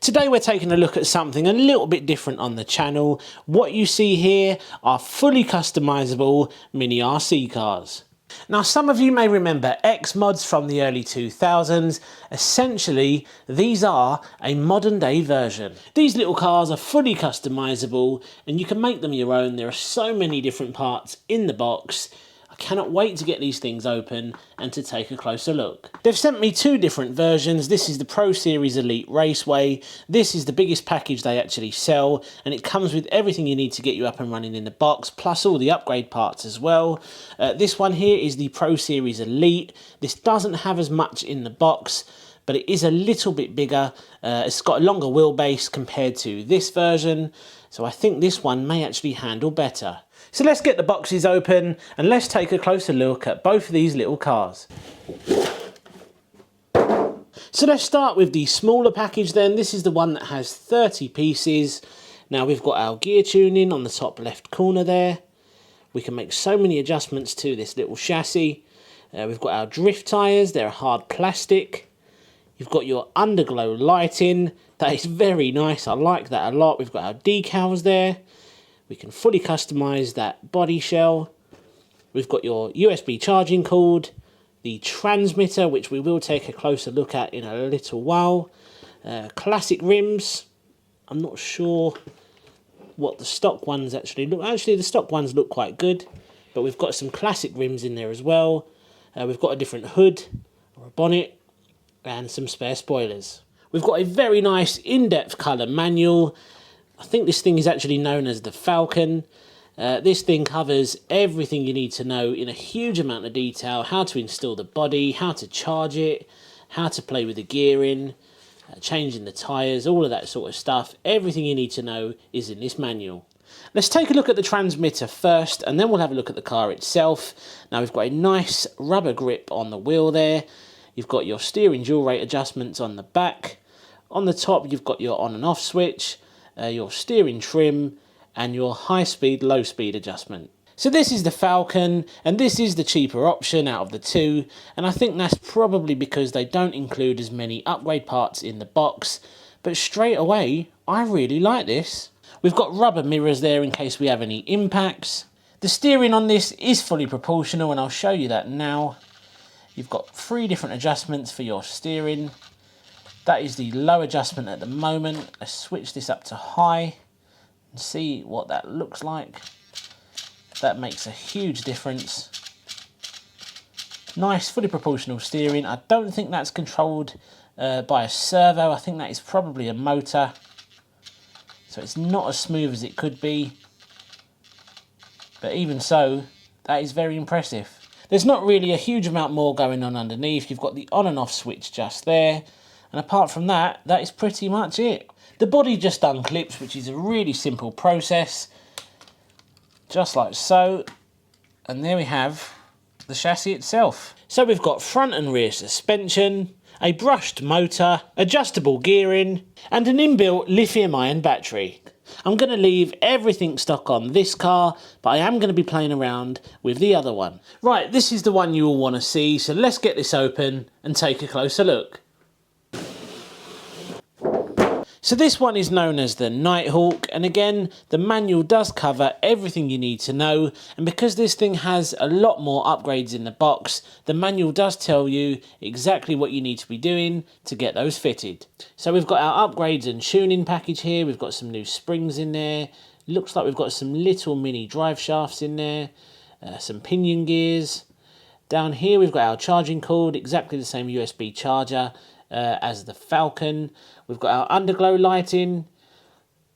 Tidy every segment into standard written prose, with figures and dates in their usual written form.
Today we're taking a look at something a little bit different on the channel. What you see here are fully customizable mini RC cars. Now some of you may remember Xmods from the early 2000s. Essentially these are a modern day version. These little cars are fully customizable and you can make them your own. There are so many different parts in the box. I cannot wait to get these things open and to take a closer look. They've sent me two different versions. This is the Pro Series Elite Raceway. This is the biggest package they actually sell, and it comes with everything you need to get you up and running in the box, plus all the upgrade parts as well. This one here is the Pro Series Elite. This doesn't have as much in the box, but it is a little bit bigger. It's got a longer wheelbase compared to this version, so I think this one may actually handle better. So let's get the boxes open and let's take a closer look at both of these little cars. So let's start with the smaller package then. This is the one that has 30 pieces. Now we've got our gear tuning on the top left corner there. We can make so many adjustments to this little chassis. We've got our drift tyres, they're hard plastic. You've got your underglow lighting, that is very nice, I like that a lot. We've got our decals there. We can fully customize that body shell. We've got your USB charging cord, the transmitter, which we will take a closer look at in a little while. Classic rims. I'm not sure what the stock ones actually look. Actually, the stock ones look quite good, but we've got some classic rims in there as well. We've got a different hood or a bonnet and some spare spoilers. We've got a very nice in-depth colour manual. I think this thing is actually known as the Falcon. This thing covers everything you need to know in a huge amount of detail. How to install the body, how to charge it, how to play with the gearing, changing the tyres, all of that sort of stuff. Everything you need to know is in this manual. Let's take a look at the transmitter first and then we'll have a look at the car itself. Now we've got a nice rubber grip on the wheel there. You've got your steering dual rate adjustments on the back. On the top you've got your on and off switch. Your steering trim and your high speed low speed adjustment. So this is the Falcon and this is the cheaper option out of the two, and I think that's probably because they don't include as many upgrade parts in the box, but straight away I really like this. We've got rubber mirrors there in case we have any impacts. The steering on this is fully proportional and I'll show you that now. You've got 3 different adjustments for your steering. That is the low adjustment at the moment. Let's switch this up to high and see what that looks like. That makes a huge difference. Nice, fully proportional steering. I don't think that's controlled by a servo. I think that is probably a motor. So it's not as smooth as it could be. But even so, that is very impressive. There's not really a huge amount more going on underneath. You've got the on and off switch just there. And apart from that, that is pretty much it. The body just unclips, which is a really simple process. Just like so. And there we have the chassis itself. So we've got front and rear suspension, a brushed motor, adjustable gearing, and an inbuilt lithium-ion battery. I'm going to leave everything stock on this car, but I am going to be playing around with the other one. Right, this is the one you all want to see, so let's get this open and take a closer look. So this one is known as the Nighthawk, and again the manual does cover everything you need to know, and because this thing has a lot more upgrades in the box, the manual does tell you exactly what you need to be doing to get those fitted. So we've got our upgrades and tuning package here. We've got some new springs in there. Looks like we've got some little mini drive shafts in there, some pinion gears. Down here we've got our charging cord, exactly the same USB charger as the Falcon. We've got our underglow lighting,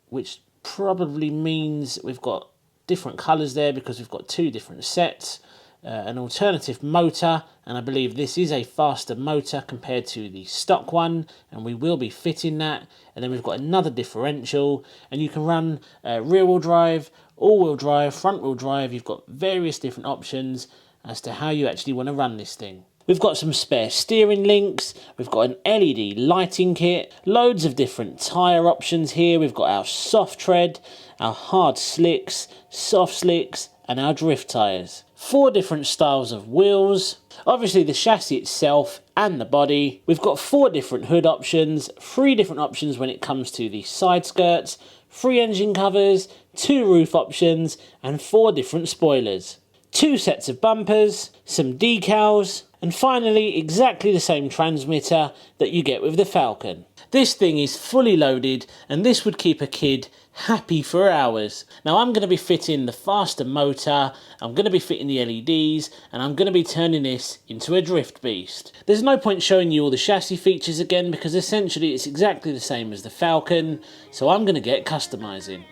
which probably means we've got different colours there because we've got 2 different sets. An alternative motor, and I believe this is a faster motor compared to the stock one, and we will be fitting that. And then we've got another differential, and you can run rear wheel drive, all wheel drive, front wheel drive. You've got various different options as to how you actually want to run this thing. We've got some spare steering links, we've got an LED lighting kit, loads of different tyre options here. We've got our soft tread, our hard slicks, soft slicks, and our drift tyres. 4 different styles of wheels, obviously the chassis itself and the body. We've got 4 different hood options, 3 different options when it comes to the side skirts, 3 engine covers, 2 roof options, and 4 different spoilers. 2 sets of bumpers, some decals, and finally exactly the same transmitter that you get with the Falcon. This thing is fully loaded, and this would keep a kid happy for hours. Now I'm going to be fitting the faster motor, I'm going to be fitting the LEDs, and I'm going to be turning this into a drift beast. There's no point showing you all the chassis features again because essentially it's exactly the same as the Falcon, so I'm going to get customizing.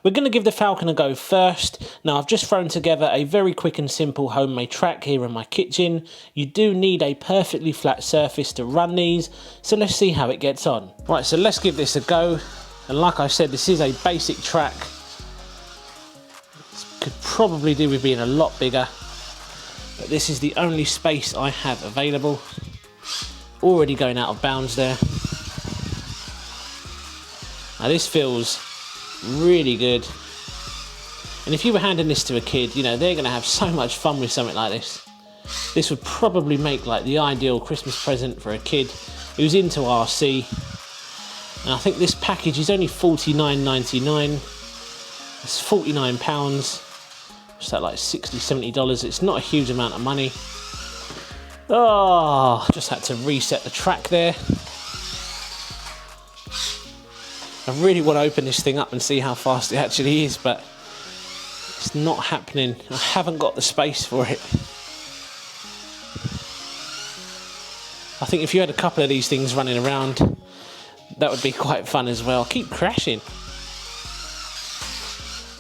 We're going to give the Falcon a go first. Now I've just thrown together a very quick and simple homemade track here in my kitchen. You do need a perfectly flat surface to run these, so let's see how it gets on. Right, so let's give this a go. And like I said, this is a basic track. This could probably do with being a lot bigger, but this is the only space I have available. Already going out of bounds there. Now this feels really good, and if you were handing this to a kid, you know, they're going to have so much fun with something like this. This would probably make like the ideal Christmas present for a kid who's into RC. And I think this package is only £49.99. It's £49. What's that, like $60–70? It's not a huge amount of money. Oh, just had to reset the track there. I really want to open this thing up and see how fast it actually is, but it's not happening. I haven't got the space for it. I think if you had a couple of these things running around, that would be quite fun as well. I keep crashing.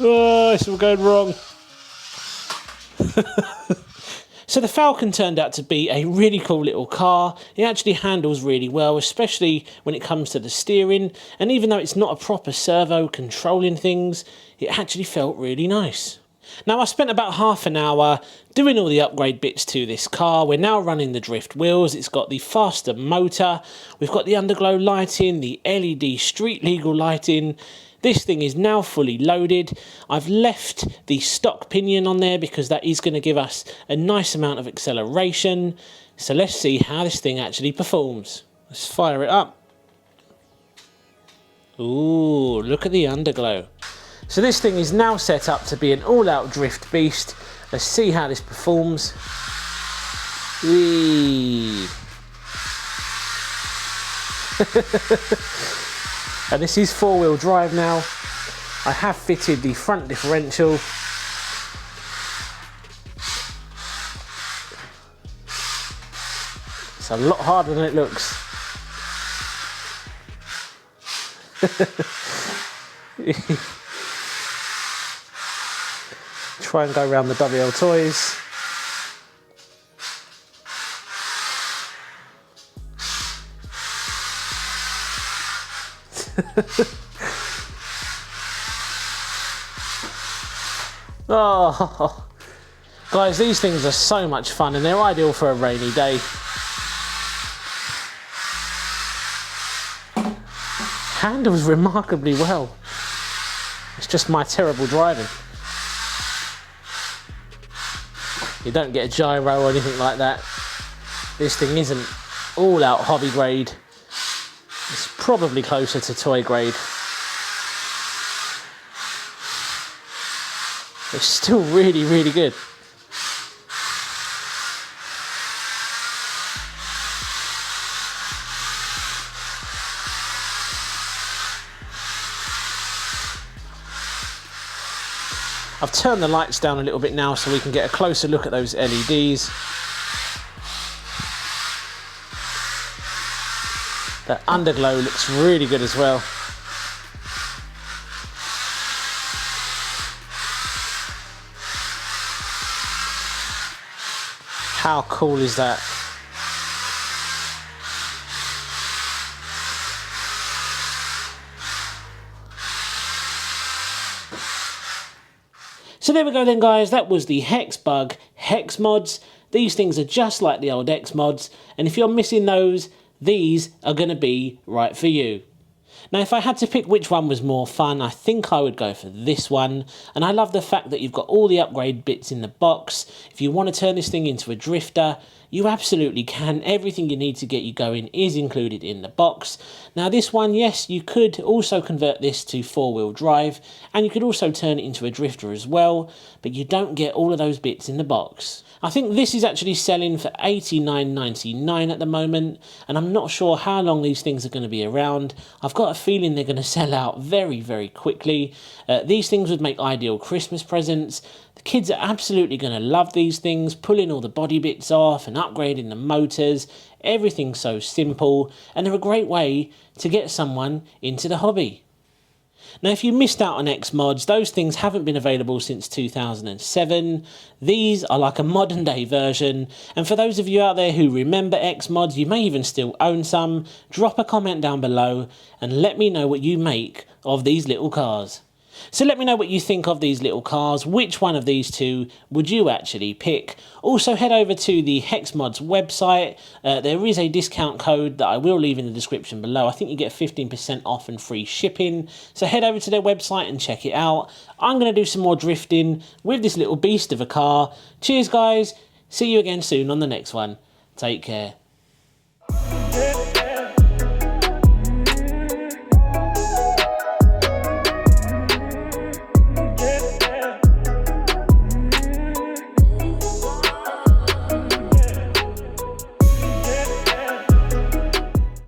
Oh, it's all going wrong. So the Falcon turned out to be a really cool little car. It actually handles really well, especially when it comes to the steering. And even though it's not a proper servo controlling things, it actually felt really nice. Now I spent about half an hour doing all the upgrade bits to this car. We're now running the drift wheels. It's got the faster motor. We've got the underglow lighting, the LED street legal lighting. This thing is now fully loaded. I've left the stock pinion on there because that is going to give us a nice amount of acceleration. So let's see how this thing actually performs. Let's fire it up. Ooh, look at the underglow. So this thing is now set up to be an all-out drift beast. Let's see how this performs. Whee! And this is 4-wheel drive now. I have fitted the front differential. It's a lot harder than it looks. Try and go around the WL toys. Oh, guys, these things are so much fun and they're ideal for a rainy day. Handles remarkably well. It's just my terrible driving. You don't get a gyro or anything like that. This thing isn't all out hobby grade. It's probably closer to toy grade. It's still really, really good. I've turned the lights down a little bit now so we can get a closer look at those LEDs. The underglow looks really good as well. How cool is that? So there we go then, guys. That was the HEXBUG HEXmods. These things are just like the old Xmods, and if you're missing those, these are going to be right for you. Now, if I had to pick which one was more fun, I think I would go for this one. And I love the fact that you've got all the upgrade bits in the box. If you want to turn this thing into a drifter, you absolutely can. Everything you need to get you going is included in the box. Now this one, yes, you could also convert this to 4-wheel drive, and you could also turn it into a drifter as well, but you don't get all of those bits in the box. I think this is actually selling for $89.99 at the moment, and I'm not sure how long these things are going to be around. I've got a feeling they're going to sell out very, very quickly. These things would make ideal Christmas presents. The kids are absolutely going to love these things, pulling all the body bits off and upgrading the motors. Everything's so simple, and they're a great way to get someone into the hobby. Now, if you missed out on Xmods, those things haven't been available since 2007. These are like a modern day version, and for those of you out there who remember Xmods, you may even still own some. Drop a comment down below and let me know what you make of these little cars. So let me know what you think of these little cars. Which one of these two would you actually pick? Also, head over to the Hexmods website. There is a discount code that I will leave in the description below. I think you get 15% off and free shipping. So head over to their website and check it out. I'm going to do some more drifting with this little beast of a car. Cheers, guys. See you again soon on the next one. Take care.